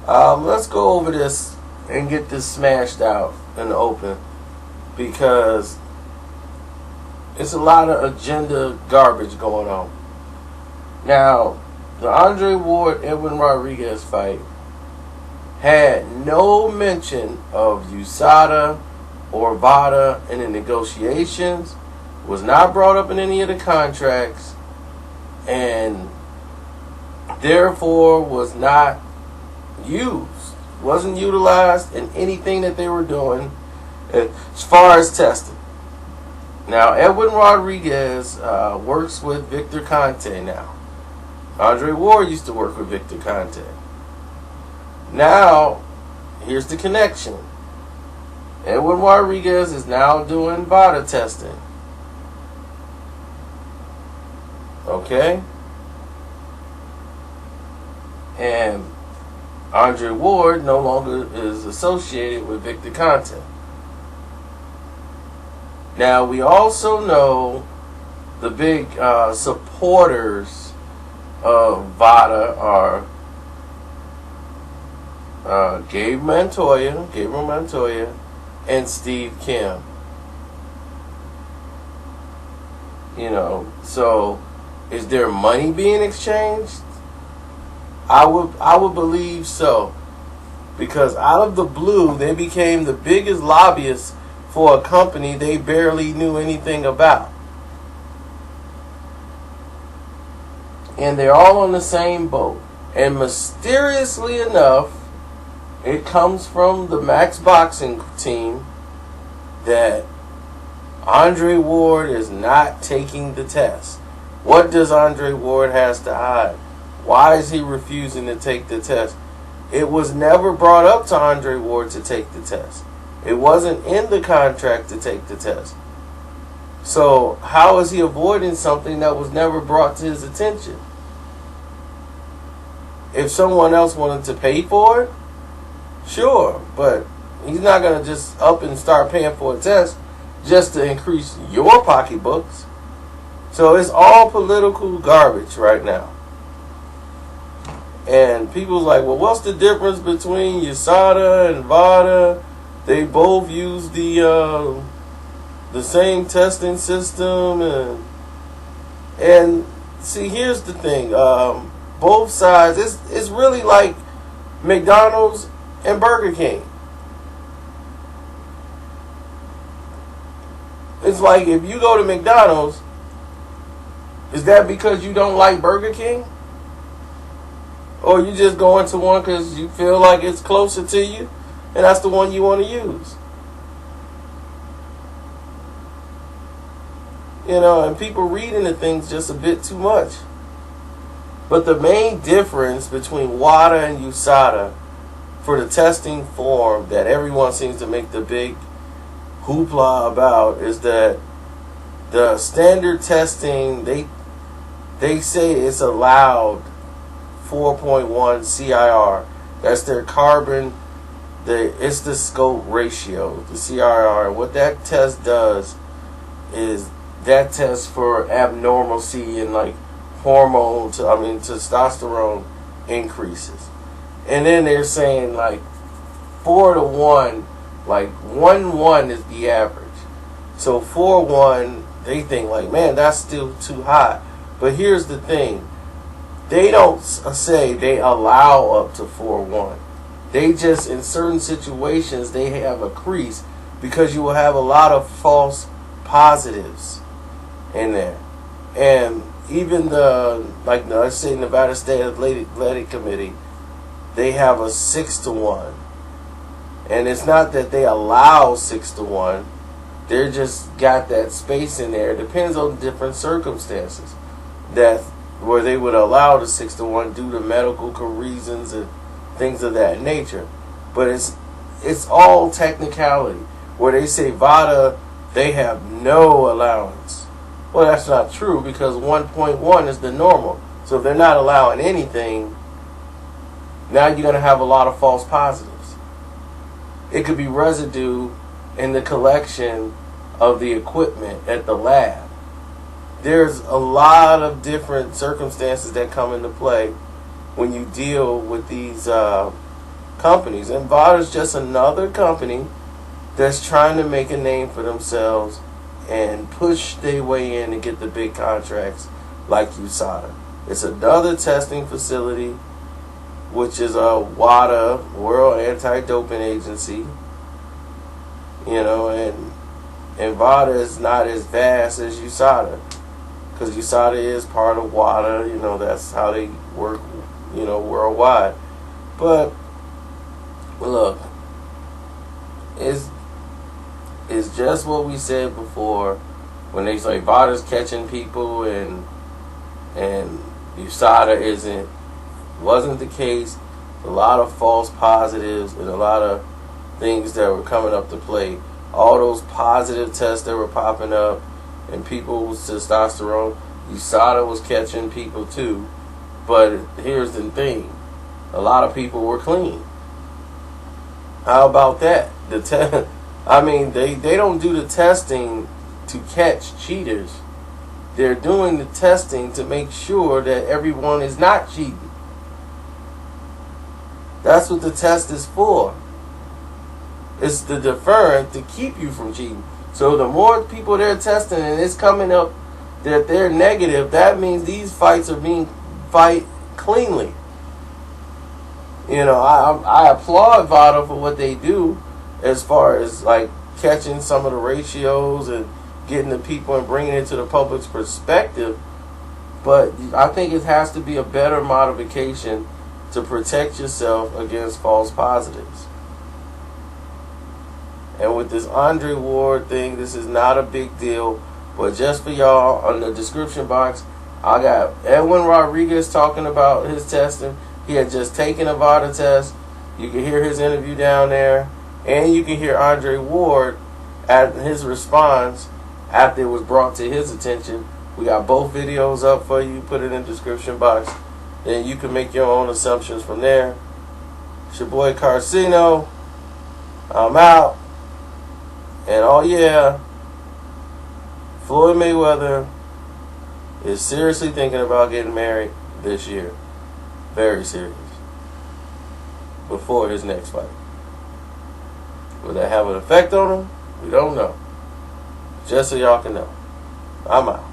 Let's go over this and get this smashed out in the open because it's a lot of agenda garbage going on. Now, the Andre Ward Edwin Rodriguez fight had no mention of USADA or VADA in the negotiations, was not brought up in any of the contracts, and therefore was not used, wasn't utilized in anything that they were doing as far as testing. Now, Edwin Rodriguez works with Victor Conte now. Andre Ward used to work with Victor Conte. Now, here's the connection. Edwin Rodriguez is now doing VADA testing. Okay? And Andre Ward no longer is associated with Victor Conte. Now, we also know the big supporters of VADA are Gabriel Montoya, and Steve Kim. So is there money being exchanged? I would believe so, because out of the blue they became the biggest lobbyists for a company they barely knew anything about. And they're all on the same boat. And mysteriously enough, it comes from the Max Boxing team that Andre Ward is not taking the test. What does Andre Ward has to hide? Why is he refusing to take the test? It was never brought up to Andre Ward to take the test. It wasn't in the contract to take the test. So how is he avoiding something that was never brought to his attention? If someone else wanted to pay for it, sure, but he's not going to just up and start paying for a test just to increase your pocketbooks. So it's all political garbage right now. And people's like, well, what's the difference between USADA and VADA? They both use the same testing system, and see, here's the thing. Both sides, it's really like McDonald's and Burger King. It's like if you go to McDonald's, is that because you don't like Burger King? Or you just going to one because you feel like it's closer to you and that's the one you want to use? And people read into things just a bit too much. But the main difference between WADA and USADA for the testing form that everyone seems to make the big hoopla about is that the standard testing, they say it's allowed 4.1 CIR. That's their carbon, it's the scope ratio, the CIR. What that test does is that test for abnormalcy and like testosterone increases. And then they're saying like 4-to-1, like 1-1 is the average. So 4-1, they think like, man, that's still too high. But here's the thing. They don't say they allow up to 4-1. They just, in certain situations, they have a crease because you will have a lot of false positives in there. And even let's say Nevada State Athletic Committee, they have a 6-to-1. And it's not that they allow 6-to-1. They're just got that space in there. It depends on different circumstances where they would allow the 6-to-1 due to medical reasons and things of that nature. But it's all technicality. Where they say VADA, they have no allowance. Well, that's not true because 1.1 is the normal. So if they're not allowing anything, now you're going to have a lot of false positives. It could be residue in the collection of the equipment at the lab. There's a lot of different circumstances that come into play when you deal with these companies. And Nevada's just another company that's trying to make a name for themselves and push their way in and get the big contracts like USADA. It's another testing facility, which is a WADA, World Anti-Doping Agency. You know, and VADA is not as vast as USADA, because USADA is part of WADA. You know, that's how they work, you know, worldwide. But look, it's just what we said before when they say VADA's catching people and USADA wasn't the case. A lot of false positives and a lot of things that were coming up to play. All those positive tests that were popping up and people with testosterone, USADA was catching people too. But here's the thing. A lot of people were clean. How about that? I mean, they don't do the testing to catch cheaters. They're doing the testing to make sure that everyone is not cheating. That's what the test is for. It's the deterrent to keep you from cheating. So the more people they're testing and it's coming up that they're negative, that means these fights are being fight cleanly. You know, I applaud VADA for what they do as far as like catching some of the ratios and getting the people and bringing it to the public's perspective. But I think it has to be a better modification to protect yourself against false positives. And with this Andre Ward thing, this is not a big deal. But just for y'all, on the description box, I got Edwin Rodriguez talking about his testing. He had just taken a VADA test. You can hear his interview down there. And you can hear Andre Ward at his response after it was brought to his attention. We got both videos up for you. Put it in the description box. Then you can make your own assumptions from there. It's your boy Carcino. I'm out. And oh yeah, Floyd Mayweather is seriously thinking about getting married this year. Very serious. Before his next fight. Will that have an effect on him? We don't know. Just so y'all can know. I'm out.